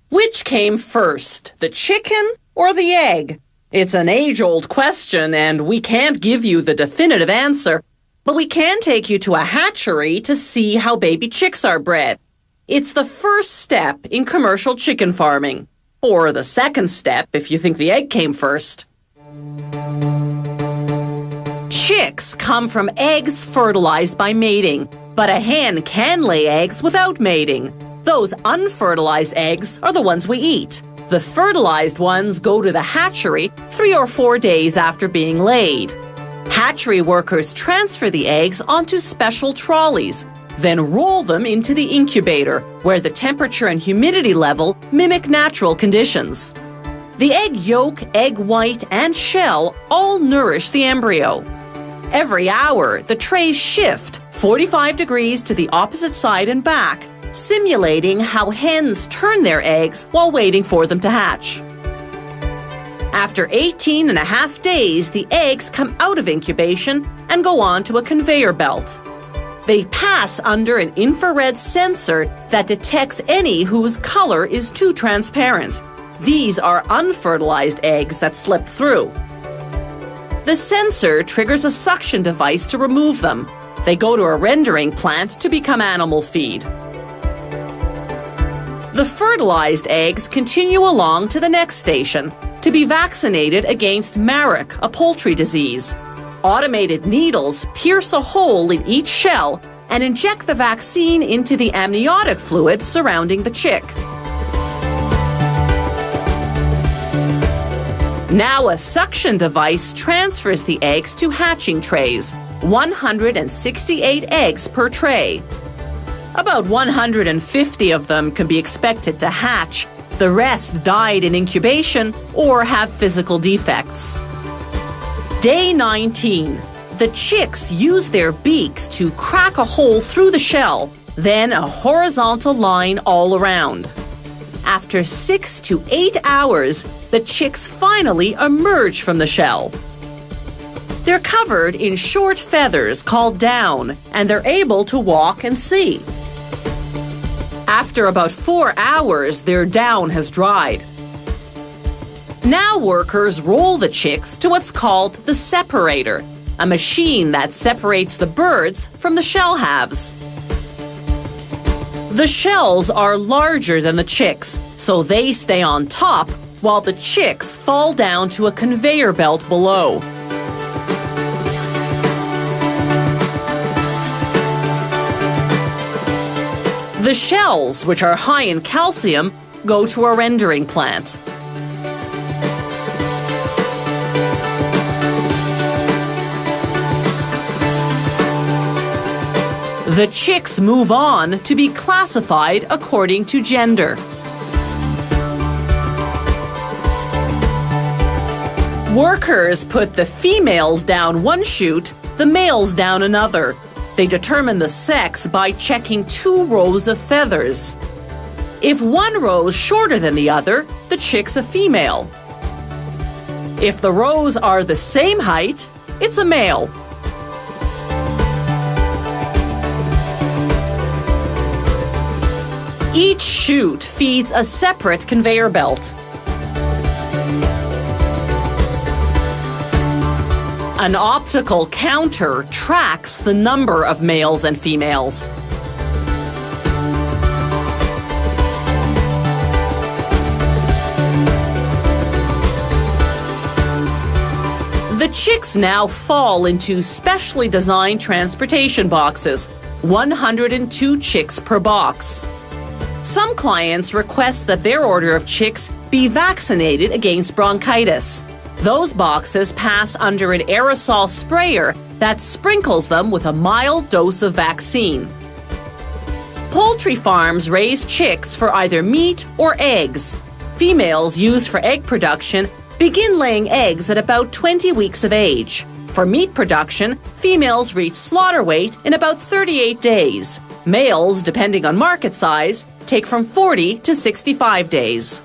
Which came first, the chicken or the egg? It's an age-old question, and we can't give you the definitive answer, but we can take you to a hatchery to see how baby chicks are bred. It's the first step in commercial chicken farming, or the second step if you think the egg came first. Chicks come from eggs fertilized by mating, but a hen can lay eggs without mating. Those unfertilized eggs are the ones we eat. The fertilized ones go to the hatchery 3 or 4 days after being laid. Hatchery workers transfer the eggs onto special trolleys, then roll them into the incubator, where the temperature and humidity level mimic natural conditions. The egg yolk, egg white, and shell all nourish the embryo. Every hour, the trays shift 45 degrees to the opposite side and back, simulating how hens turn their eggs while waiting for them to hatch. After 18.5 days, the eggs come out of incubation and go on to a conveyor belt. They pass under an infrared sensor that detects any whose color is too transparent. These are unfertilized eggs that slipped through. The sensor triggers a suction device to remove them. They go to a rendering plant to become animal feed. The fertilized eggs continue along to the next station to be vaccinated against Marek, a poultry disease. Automated needles pierce a hole in each shell and inject the vaccine into the amniotic fluid surrounding the chick. Now a suction device transfers the eggs to hatching trays, 168 eggs per tray. About 150 of them can be expected to hatch. The rest died in incubation or have physical defects. Day 19. The chicks use their beaks to crack a hole through the shell, then a horizontal line all around. After 6 to 8 hours, the chicks finally emerge from the shell. They're covered in short feathers called down, and they're able to walk and see. After about 4 hours, their down has dried. Now workers roll the chicks to what's called the separator, a machine that separates the birds from the shell halves. The shells are larger than the chicks, so they stay on top while the chicks fall down to a conveyor belt below. The shells, which are high in calcium, go to a rendering plant. The chicks move on to be classified according to gender. Workers put the females down one chute, the males down another. They determine the sex by checking 2 rows of feathers. If one row is shorter than the other, the chick's a female. If the rows are the same height, it's a male. Each chute feeds a separate conveyor belt. An optical counter tracks the number of males and females. The chicks now fall into specially designed transportation boxes, 102 chicks per box. Some clients request that their order of chicks be vaccinated against bronchitis. Those boxes pass under an aerosol sprayer that sprinkles them with a mild dose of vaccine. Poultry farms raise chicks for either meat or eggs. Females used for egg production begin laying eggs at about 20 weeks of age. For meat production, females reach slaughter weight in about 38 days. Males, depending on market size, take from 40 to 65 days.